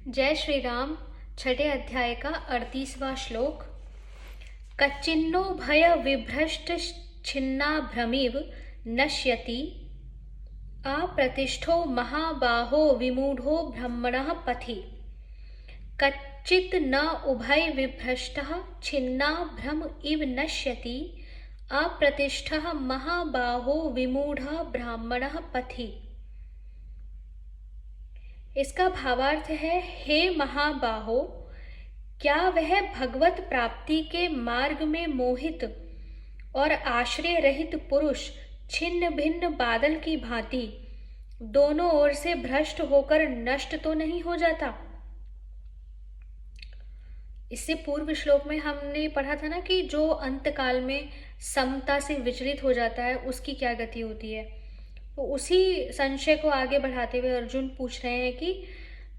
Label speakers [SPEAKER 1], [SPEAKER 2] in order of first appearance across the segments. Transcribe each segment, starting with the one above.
[SPEAKER 1] जय श्री राम। छठे अध्याय का 38वां श्लोक। कच्चिन्नो भय विभ्रष्ट छिन्नाभ्रमिव नश्यति अप्रतिष्ठो महाबाहो विमूढ़ो ब्रह्मणः पथि। कच्चित् न उभय विभ्रष्टः छिन्नाभ्रम इव नश्यति अप्रतिष्ठः महाबाहो विमूढ़ः ब्राह्मणः पथि। इसका भावार्थ है, हे महाबाहो, क्या वह भगवत प्राप्ति के मार्ग में मोहित और आश्रय रहित पुरुष छिन्न भिन्न बादल की भांति दोनों ओर से भ्रष्ट होकर नष्ट तो नहीं हो जाता। इससे पूर्व श्लोक में हमने पढ़ा था ना कि जो अंतकाल में समता से विचलित हो जाता है उसकी क्या गति होती है। तो उसी संशय को आगे बढ़ाते हुए अर्जुन पूछ रहे हैं कि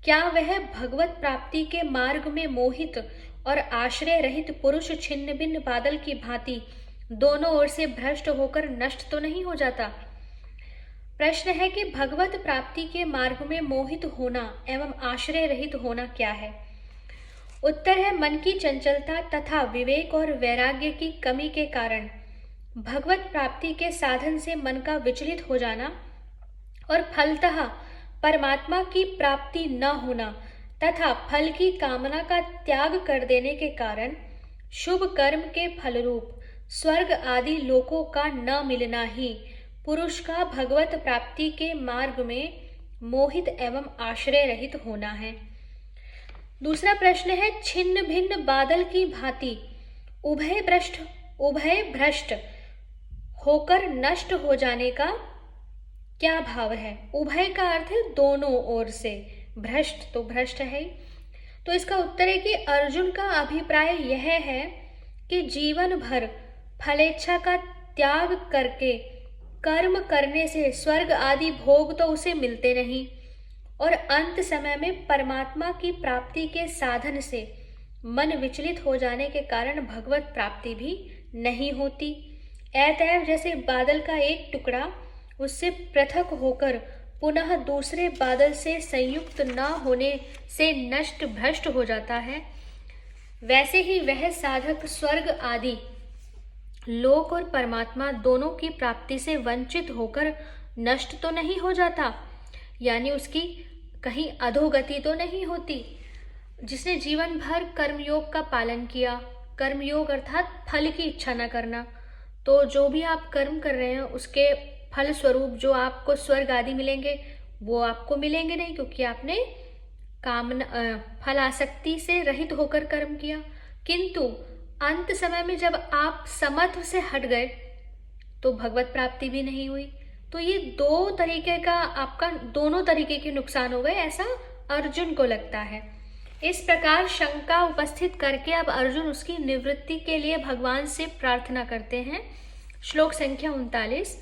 [SPEAKER 1] क्या वह भगवत प्राप्ति के मार्ग में मोहित और आश्रय रहित पुरुष छिन्न भिन्न बादल की भांति दोनों ओर से भ्रष्ट होकर नष्ट तो नहीं हो जाता। प्रश्न है कि भगवत प्राप्ति के मार्ग में मोहित होना एवं आश्रय रहित होना क्या है। उत्तर है, मन की चंचलता तथा विवेक और वैराग्य की कमी के कारण भगवत प्राप्ति के साधन से मन का विचलित हो जाना और फलतः परमात्मा की प्राप्ति न होना तथा फल की कामना का त्याग कर देने के कारण शुभ कर्म के फलरूप स्वर्ग आदि लोकों का न मिलना ही पुरुष का भगवत प्राप्ति के मार्ग में मोहित एवं आश्रय रहित होना है। दूसरा प्रश्न है, छिन्न भिन्न बादल की भांति उभय भ्रष्ट होकर नष्ट हो जाने का क्या भाव है। उभय का अर्थ है दोनों ओर से, भ्रष्ट तो भ्रष्ट है। तो इसका उत्तर है कि अर्जुन का अभिप्राय यह है कि जीवन भर फलेच्छा का त्याग करके कर्म करने से स्वर्ग आदि भोग तो उसे मिलते नहीं और अंत समय में परमात्मा की प्राप्ति के साधन से मन विचलित हो जाने के कारण भगवत प्राप्ति भी नहीं होती। अतएव जैसे बादल का एक टुकड़ा उससे पृथक होकर पुनः दूसरे बादल से संयुक्त न होने से नष्ट भ्रष्ट हो जाता है, वैसे ही वह साधक स्वर्ग आदि लोक और परमात्मा दोनों की प्राप्ति से वंचित होकर नष्ट तो नहीं हो जाता, यानी उसकी कहीं अधोगति तो नहीं होती। जिसने जीवन भर कर्मयोग का पालन किया, कर्मयोग अर्थात फल की इच्छा न करना, तो जो भी आप कर्म कर रहे हैं उसके फल स्वरूप जो आपको स्वर्ग आदि मिलेंगे वो आपको मिलेंगे नहीं, क्योंकि आपने कामना फल आसक्ति से रहित होकर कर्म किया। किंतु अंत समय में जब आप समत्व से हट गए तो भगवत प्राप्ति भी नहीं हुई। तो ये दो तरीके का आपका दोनों तरीके के नुकसान हो गए, ऐसा अर्जुन को लगता है। इस प्रकार शंका उपस्थित करके अब अर्जुन उसकी निवृत्ति के लिए भगवान से प्रार्थना करते हैं। श्लोक संख्या 39।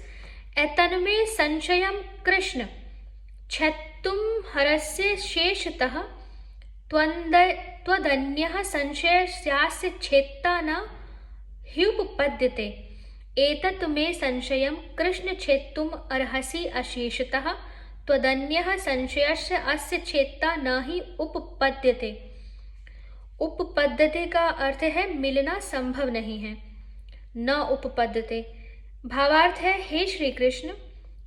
[SPEAKER 1] एतन्मे संशयं कृष्ण छत्तुम हरस्य शेषतः त्वदन्यः संशयस्यास्य छेत्ता न ह्युपपद्यते। एतत् मे संशयं कृष्ण छेत्तुम अर्हसि अशेषतः त्वदन्यः संशयस्य अस्य छेत्ता न ही उपपद्यते। उपपद्यते का अर्थ है मिलना संभव नहीं है, न उपपद्यते। भावार्थ है, हे श्री कृष्ण,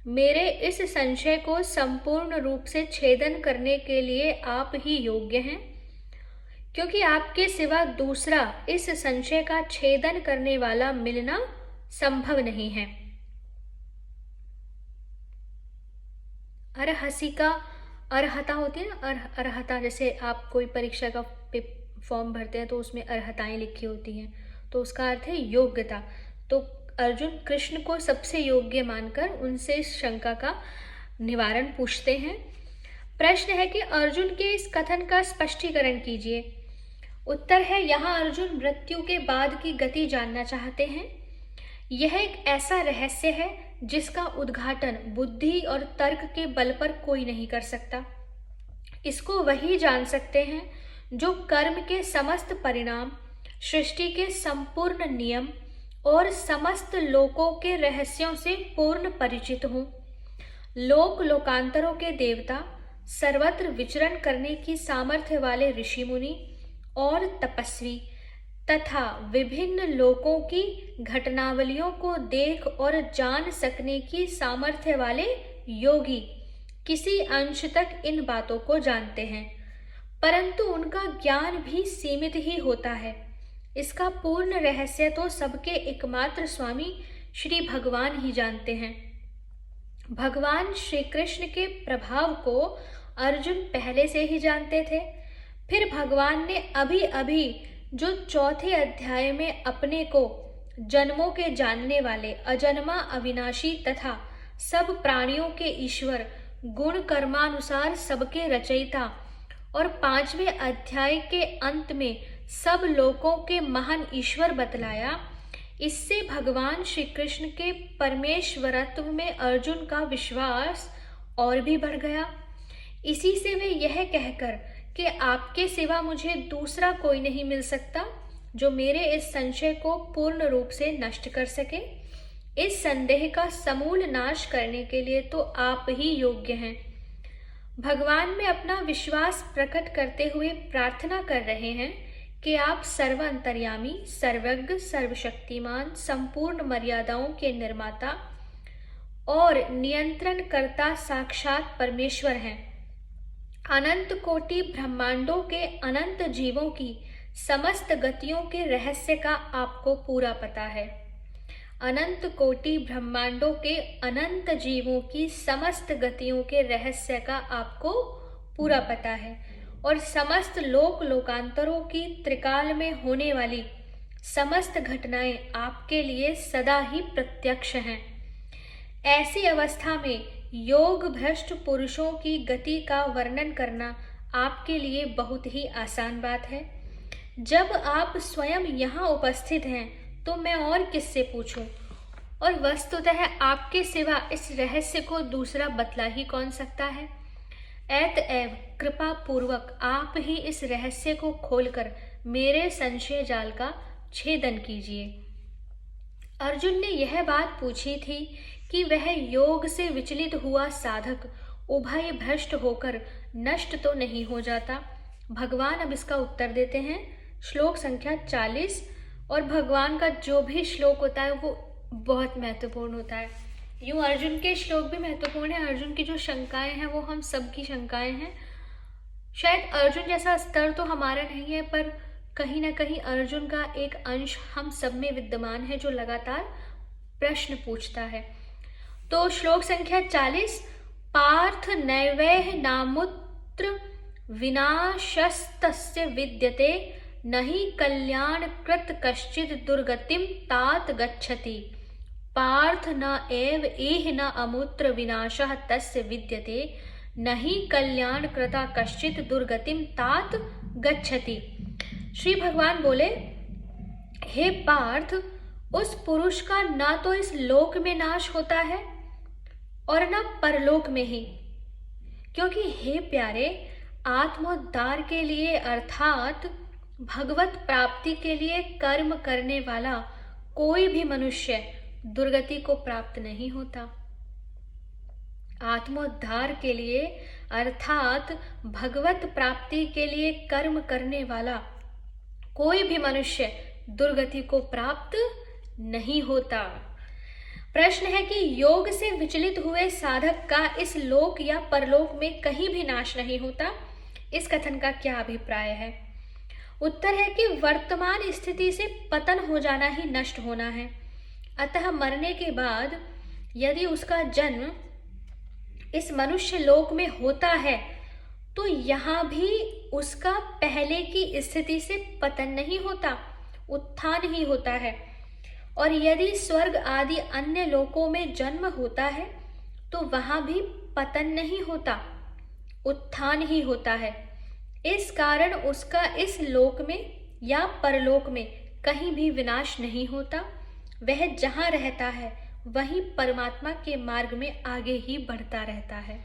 [SPEAKER 1] मेरे इस संशय को संपूर्ण रूप से छेदन करने के लिए आप ही योग्य हैं, क्योंकि आपके सिवा दूसरा इस संशय का छेदन करने वाला मिलना संभव नहीं है। अर्हसि का अर्हता होती है ना, अर्हता, जैसे आप कोई परीक्षा का फॉर्म भरते हैं तो उसमें अर्हताएं लिखी होती हैं, तो उसका अर्थ है योग्यता। तो अर्जुन कृष्ण को सबसे योग्य मानकर उनसे इस शंका का निवारण पूछते हैं। प्रश्न है कि अर्जुन के इस कथन का स्पष्टीकरण कीजिए। उत्तर है, यहाँ अर्जुन मृत्यु के बाद की गति जानना चाहते हैं। यह एक ऐसा रहस्य है जिसका उद्घाटन बुद्धि और तर्क के बल पर कोई नहीं कर सकता। इसको वही जान सकते हैं जो कर्म के समस्त परिणाम, सृष्टि के संपूर्ण नियम और समस्त लोकों के रहस्यों से पूर्ण परिचित हों। लोक लोकांतरों के देवता सर्वत्र विचरण करने की सामर्थ्य वाले ऋषि मुनि और तपस्वी तथा विभिन्न लोकों की घटनावलियों को देख और जान सकने की सामर्थ्य वाले योगी किसी अंश तक इन बातों को जानते हैं, परंतु उनका ज्ञान भी सीमित ही होता है। इसका पूर्ण रहस्य तो सबके एकमात्र स्वामी श्री भगवान ही जानते हैं। भगवान श्री कृष्ण के प्रभाव को अर्जुन पहले से ही जानते थे। फिर भगवान ने अभी अभी जो चौथे अध्याय में अपने को जन्मों के जानने वाले, अजन्मा, अविनाशी तथा सब प्राणियों के ईश्वर, गुण कर्मानुसार सबके रचयिता और 5वें अध्याय के अंत में सब लोकों के महान ईश्वर बतलाया, इससे भगवान श्री कृष्ण के परमेश्वरत्व में अर्जुन का विश्वास और भी बढ़ गया। इसी से वे यह कहकर कि आपके सिवा मुझे दूसरा कोई नहीं मिल सकता जो मेरे इस संशय को पूर्ण रूप से नष्ट कर सके, इस संदेह का समूल नाश करने के लिए तो आप ही योग्य हैं। भगवान में अपना विश्वास प्रकट करते हुए प्रार्थना कर रहे हैं कि आप सर्वांतर्यामी, सर्वज्ञ, सर्वशक्तिमान, संपूर्ण मर्यादाओं के निर्माता और नियंत्रणकर्ता साक्षात परमेश्वर हैं। अनंत कोटि ब्रह्मांडों के अनंत जीवों की समस्त गतियों के रहस्य का आपको पूरा पता है। अनंत कोटि ब्रह्मांडों के अनंत जीवों की समस्त गतियों के रहस्य का आपको पूरा पता है और समस्त लोक लोकांतरों की त्रिकाल में होने वाली समस्त घटनाएं आपके लिए सदा ही प्रत्यक्ष हैं। ऐसी अवस्था में योग भ्रष्ट पुरुषों की गति का वर्णन करना आपके लिए बहुत ही आसान बात है। जब आप स्वयं यहाँ उपस्थित हैं तो मैं और किससे पूछूं, और वस्तुतः आपके सिवा इस रहस्य को दूसरा बतला ही कौन सकता है। अतएव कृपा पूर्वक आप ही इस रहस्य को खोलकर मेरे संशय जाल का छेदन कीजिए। अर्जुन ने यह बात पूछी थी कि वह योग से विचलित हुआ साधक उभय भ्रष्ट होकर नष्ट तो नहीं हो जाता। भगवान अब इसका उत्तर देते हैं। श्लोक संख्या 40। और भगवान का जो भी श्लोक होता है वो बहुत महत्वपूर्ण होता है। यूँ अर्जुन के श्लोक भी महत्वपूर्ण है। अर्जुन की जो शंकाएं हैं वो हम सबकी शंकाएं हैं। शायद अर्जुन जैसा स्तर तो हमारा नहीं है, पर कहीं ना कहीं अर्जुन का एक अंश हम सब में विद्यमान है जो लगातार प्रश्न पूछता है। तो श्लोक संख्या 40। पार्थ नैवैह नामुत्र विनाशस्तस्य विद्यते, नहि कल्याण कृत कश्चित् दुर्गतिम तात गच्छति। पार्थ न एव एह न अमुत्र विनाशः तस्य विद्यते, नहि कल्याण कृता कश्चित् दुर्गतिम तात गच्छति। श्री भगवान बोले, हे पार्थ, उस पुरुष का ना तो इस लोक में नाश होता है और न परलोक में ही, क्योंकि हे प्यारे, आत्मोद्धार के लिए अर्थात भगवत प्राप्ति के लिए कर्म करने वाला कोई भी मनुष्य दुर्गति को प्राप्त नहीं होता। आत्मोद्धार के लिए अर्थात भगवत प्राप्ति के लिए कर्म करने वाला कोई भी मनुष्य दुर्गति को प्राप्त नहीं होता। प्रश्न है कि योग से विचलित हुए साधक का इस लोक या परलोक में कहीं भी नाश नहीं होता, इस कथन का क्या अभिप्राय है। उत्तर है कि वर्तमान स्थिति से पतन हो जाना ही नष्ट होना है। अतः मरने के बाद यदि उसका जन्म इस मनुष्य लोक में होता है तो यहाँ भी उसका पहले की स्थिति से पतन नहीं होता, उत्थान ही होता है। और यदि स्वर्ग आदि अन्य लोकों में जन्म होता है तो वहां भी पतन नहीं होता, उत्थान ही होता है। इस कारण उसका इस लोक में या परलोक में कहीं भी विनाश नहीं होता। वह जहाँ रहता है वहीं परमात्मा के मार्ग में आगे ही बढ़ता रहता है।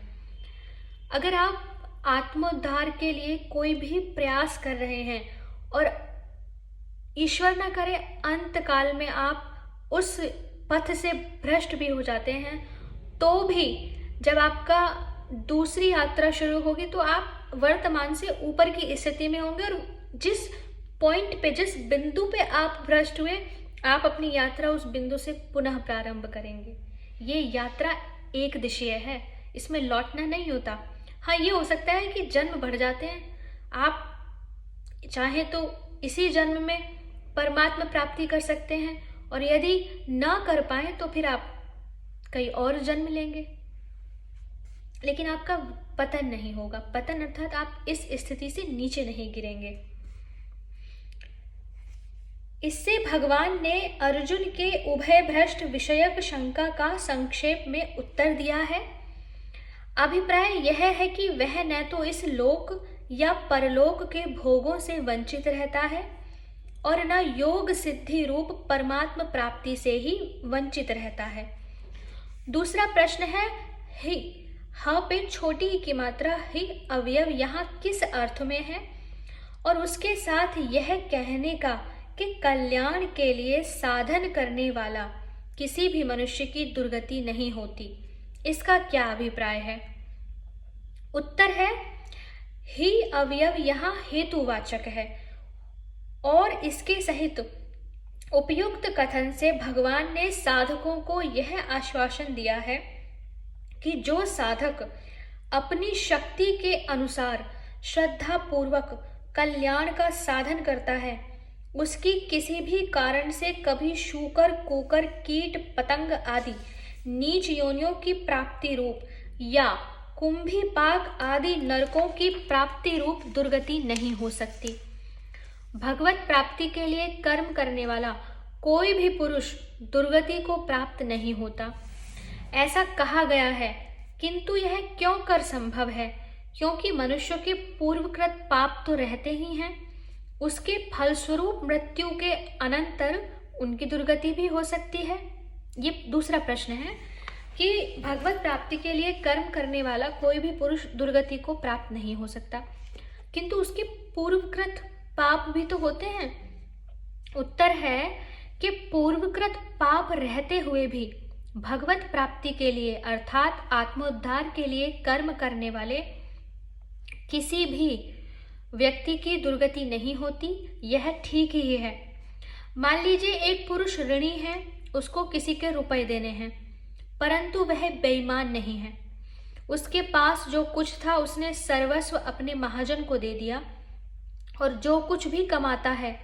[SPEAKER 1] अगर आप आत्मोद्धार के लिए कोई भी प्रयास कर रहे हैं और ईश्वर न करे अंत काल में आप उस पथ से भ्रष्ट भी हो जाते हैं, तो भी जब आपका दूसरी यात्रा शुरू होगी तो आप वर्तमान से ऊपर की स्थिति में होंगे, और जिस पॉइंट पे, जिस बिंदु पे आप भ्रष्ट हुए, आप अपनी यात्रा उस बिंदु से पुनः प्रारंभ करेंगे। ये यात्रा एक दिशीय है, इसमें लौटना नहीं होता। हाँ, ये हो सकता है कि जन्म बढ़ जाते हैं, आप चाहे तो इसी जन्म में परमात्मा प्राप्ति कर सकते हैं, और यदि ना कर पाए तो फिर आप कई और जन्म लेंगे, लेकिन आपका पतन नहीं होगा। पतन अर्थात आप इस स्थिति से नीचे नहीं गिरेंगे। इससे भगवान ने अर्जुन के उभय भ्रष्ट विषयक शंका का संक्षेप में उत्तर दिया है। अभिप्राय यह है कि वह न तो इस लोक या परलोक के भोगों से वंचित रहता है और न योग सिद्धि रूप परमात्म प्राप्ति से ही वंचित रहता है। दूसरा प्रश्न है, ही ह पे छोटी ही की मात्रा ही अवयव यहाँ किस अर्थ में है, और उसके साथ यह कहने का कि कल्याण के लिए साधन करने वाला किसी भी मनुष्य की दुर्गति नहीं होती, इसका क्या अभिप्राय है? उत्तर है, ही अवयव यहाँ हेतुवाचक है और इसके सहित उपयुक्त कथन से भगवान ने साधकों को यह आश्वासन दिया है कि जो साधक अपनी शक्ति के अनुसार श्रद्धा पूर्वक कल्याण का साधन करता है, उसकी किसी भी कारण से कभी शूकर, कुकर, कीट, पतंग आदि नीच योनियों की प्राप्ति रूप या कुंभी पाक आदि नरकों की प्राप्ति रूप दुर्गति नहीं हो सकती। भगवत प्राप्ति के लिए कर्म करने वाला कोई भी पुरुष दुर्गति को प्राप्त नहीं होता, ऐसा कहा गया है। किंतु यह क्यों कर संभव है? क्योंकि मनुष्य के पूर्वकृत पाप तो रहते ही हैं, उसके फलस्वरूप मृत्यु के अनंतर उनकी दुर्गति भी हो सकती है। ये दूसरा प्रश्न है कि भगवत प्राप्ति के लिए कर्म करने वाला कोई भी पुरुष दुर्गति को प्राप्त नहीं हो सकता, किंतु उसके पूर्वकृत पाप भी तो होते हैं। उत्तर है कि पूर्वकृत पाप रहते हुए भी भगवत प्राप्ति के लिए अर्थात आत्मोद्धार के लिए कर्म करने वाले किसी भी व्यक्ति की दुर्गति नहीं होती, यह ठीक ही है। मान लीजिए एक पुरुष ऋणी है, उसको किसी के रुपए देने हैं, परंतु वह बेईमान नहीं है। उसके पास जो कुछ था उसने सर्वस्व अपने महाजन को दे दिया, और जो कुछ भी कमाता है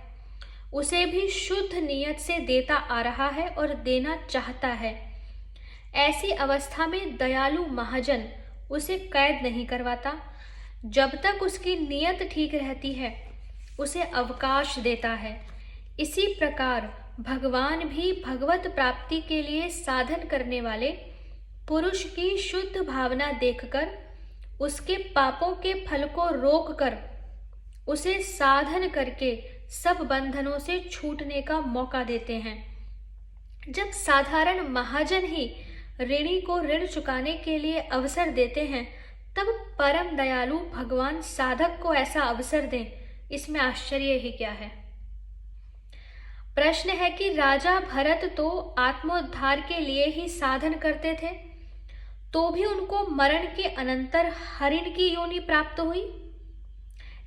[SPEAKER 1] उसे भी शुद्ध नियत से देता आ रहा है और देना चाहता है। ऐसी अवस्था में दयालु महाजन उसे कैद नहीं करवाता, जब तक उसकी नियत ठीक रहती है उसे अवकाश देता है। इसी प्रकार भगवान भी भगवत प्राप्ति के लिए साधन करने वाले पुरुष की शुद्ध भावना देखकर उसके पापों के फल को रोककर उसे साधन करके सब बंधनों से छूटने का मौका देते हैं। जब साधारण महाजन ही ऋणी को ऋण चुकाने के लिए अवसर देते हैं, तब परम दयालु भगवान साधक को ऐसा अवसर दें, इसमें आश्चर्य ही क्या है। प्रश्न है कि राजा भरत तो आत्मोद्धार के लिए ही साधन करते थे, तो भी उनको मरण के अनंतर हरिण की योनि प्राप्त हुई।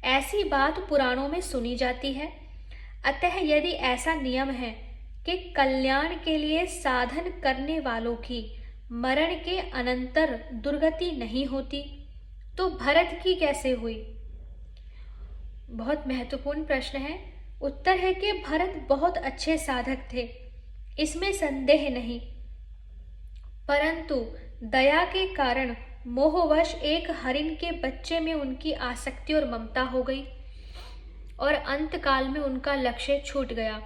[SPEAKER 1] ऐसी बात पुराणों में सुनी जाती है। अतः यदि ऐसा नियम है कि कल्याण के लिए साधन करने वालों की मरण के अनंतर दुर्गति नहीं होती, तो भरत की कैसे हुई? बहुत महत्वपूर्ण प्रश्न है। उत्तर है कि भरत बहुत अच्छे साधक थे, इसमें संदेह नहीं, परंतु दया के कारण मोहवश एक हरिण के बच्चे में उनकी आसक्ति और ममता हो गई और अंत काल में उनका लक्ष्य छूट गया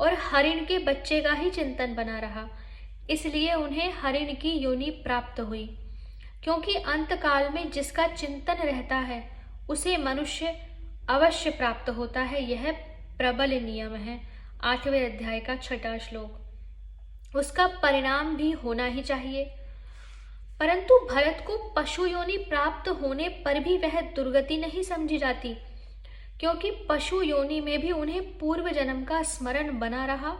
[SPEAKER 1] और हरिण के बच्चे का ही चिंतन बना रहा। इसलिए उन्हें हरिण की योनि प्राप्त हुई, क्योंकि अंत काल में जिसका चिंतन रहता है उसे मनुष्य अवश्य प्राप्त होता है। यह प्रबल नियम है। 8वें अध्याय का 6वां श्लोक। उसका परिणाम भी होना ही चाहिए। परंतु भरत को पशु योनि प्राप्त होने पर भी वह दुर्गति नहीं समझी जाती, क्योंकि पशु योनि में भी उन्हें पूर्व जन्म का स्मरण बना रहा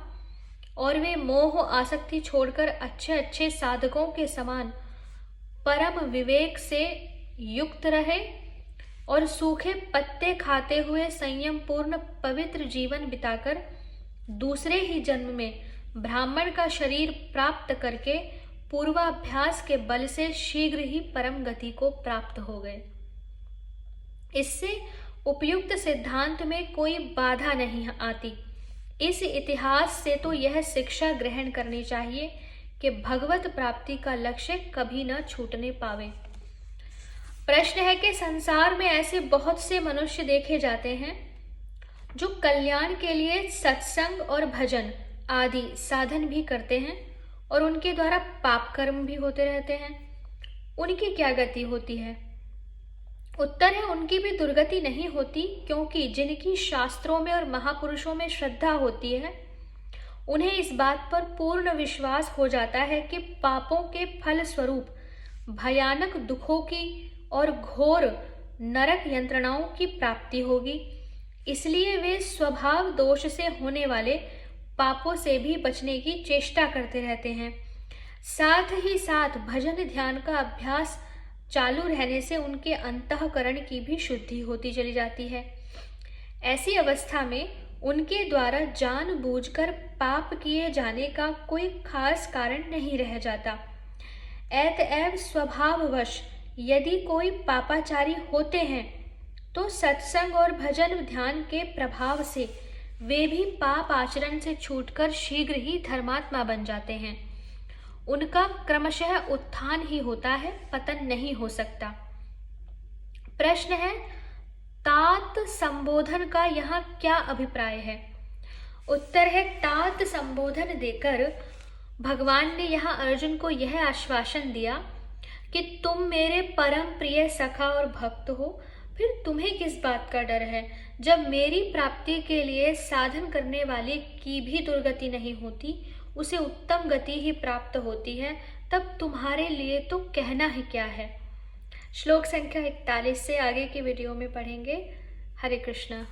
[SPEAKER 1] और वे मोह आसक्ति छोड़कर अच्छे अच्छे साधकों के समान परम विवेक से युक्त रहे और सूखे पत्ते खाते हुए संयम पूर्ण पवित्र जीवन बिताकर दूसरे ही जन्म में ब्राह्मण का शरीर प्राप्त करके पूर्वाभ्यास के बल से शीघ्र ही परम गति को प्राप्त हो गए। इससे उपयुक्त सिद्धांत में कोई बाधा नहीं आती। इस इतिहास से तो यह शिक्षा ग्रहण करनी चाहिए कि भगवत प्राप्ति का लक्ष्य कभी न छूटने पावे। प्रश्न है कि संसार में ऐसे बहुत से मनुष्य देखे जाते हैं जो कल्याण के लिए सत्संग और भजन आदि साधन भी करते हैं और उनके द्वारा पाप कर्म भी होते रहते हैं। उनकी क्या गति होती है? उत्तर है, उनकी भी दुर्गति नहीं होती, क्योंकि जिनकी शास्त्रों में और महापुरुषों में श्रद्धा होती है उन्हें इस बात पर पूर्ण विश्वास हो जाता है कि पापों के फल स्वरूप भयानक दुखों की और घोर नरक यंत्रणाओं की प्राप्ति होगी। इसलिए वे स्वभाव दोष से होने वाले पापों से भी बचने की चेष्टा करते रहते हैं। साथ ही साथ भजन ध्यान का अभ्यास चालू रहने से उनके अंतःकरण की भी शुद्धि होती चली जाती है। ऐसी अवस्था में उनके द्वारा जानबूझकर पाप किए जाने का कोई खास कारण नहीं रह जाता। अतएव स्वभाववश यदि कोई पापाचारी होते हैं तो सत्संग और भजन ध्यान के प्रभाव से वे भी पाप आचरण से छूटकर शीघ्र ही धर्मात्मा बन जाते हैं। उनका क्रमशः उत्थान ही होता है, पतन नहीं हो सकता। प्रश्न है, तात संबोधन का यहाँ क्या अभिप्राय है? उत्तर है, तात संबोधन देकर भगवान ने यहाँ अर्जुन को यह आश्वासन दिया कि तुम मेरे परम प्रिय सखा और भक्त हो, फिर तुम्हें किस बात का डर है? जब मेरी प्राप्ति के लिए साधन करने वाले की भी दुर्गति नहीं होती, उसे उत्तम गति ही प्राप्त होती है, तब तुम्हारे लिए तो कहना ही क्या है। श्लोक संख्या 41 से आगे की वीडियो में पढ़ेंगे। हरे कृष्णा।